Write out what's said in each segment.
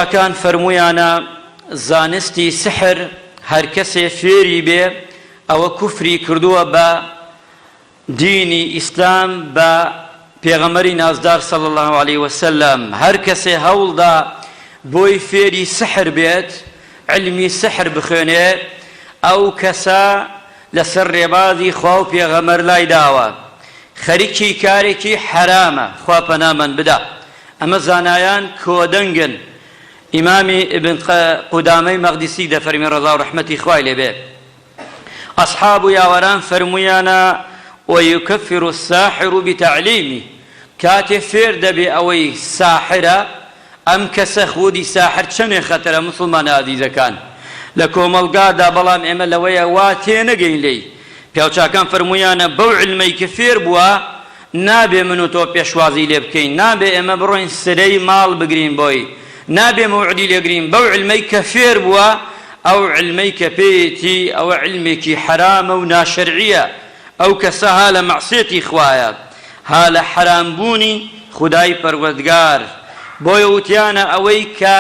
كان فرمويانا زانستي سحر هر کسی فێری بێ ئەوە کوفری کردووە بە دینی ئیسلام بە پێغەمبەری نازدار صلی الله علیه وسلم. هەر کەسێ هەوڵدا بۆی فێری سحر بێت، علمی سحر بخوێنێ، ئەو کەسە لەسەر ڕێبازی خوا و پێغەمبەر لای داوە، خەریکی کارێکی حرامە، خوا پەنامان بدا. ئەمە زانایان کۆدەنگن. ئیمامی ابن قودامەی مەقدیسی دەفەرمێ ڕەضا و ڕەحمەتی خوای لێبێ، ئەصحاب و یاوەران فەرموویانە وەیوکەفر الساحر بتعلیمی، کاتێ فێر دەبێ ئەوەی ساحرە، ئەم کەسە خودی ساحر چەندێ خەتەرە مسلمانە عەزیزەکان لە کۆمەڵگادا، بەڵام ئێمە لەوەیە وا تێنەگەین لێی. پیاوچاکان فەرموویانە بەو علمەی کە فێر بووە نابێ من و تۆ پێشوازی لێ بکەین، نابێ ئێمە بڕۆین سرەی ماڵ بگرین بۆی، نابێ موعدی لێگرین. بەو علمەی کە فێر بووە، ئەو علمەی کە پێیەتی ئەوە علمێکی حرامە و ناشەرعیە، ئەو کەسە ها لە مەعسیەتی خوایە، ها لە حرامبوونی خودای پەروەردگار. بۆیە وتیانە ئەوەی کە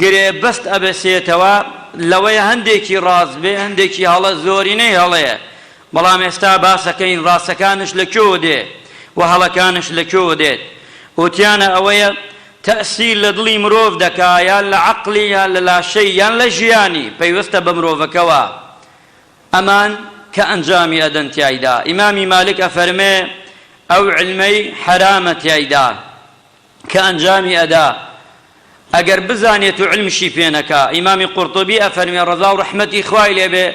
گرێبەست ئەبەسێتەوە لەوەیە هەندێکی ڕاست بێ، هەندێکی هەڵە زۆرینەی هەڵەیە، بەڵام ئێستا باسەکەین ڕاستەکانش لەکوێوە دێ و هەڵەکانش لەکوێوە دێت. وتیانە ئەوەیە تەئسیر لە دڵی مرۆڤ دەکا، یان لە عەقڵی یان لە لاشەی یان لە ژیانی پەیوەستە بە مرۆڤەکەوە، ئەمان کە ئەنجامی ئەدەن تیایدا. ئیمامی مالک ئەفەرمێ ئەو علمەی حرامە تیایدا کە ئەنجامی ئەدا ئەگەر بزانێت و علمشی پێنەکا. ئیمامی قورطوبی ئەفەرمێ ڕەضا و ڕەحمەتی خوای لێبێ،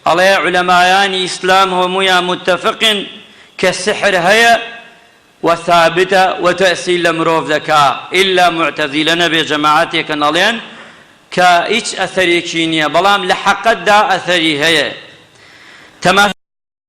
ئەڵێ عولەمایانی ئیسلام هەموویان متتەفقن کە سحر هەیە وثابتە وتەئسیر لە مرۆڤ دەکا، ئیلا معتەزیلە نەبێ جەماعەتێکن ئەڵێن کە هیچ ئەثەرێکی نییە، بەڵام لە حەقەتدا ئەثەری هەیە.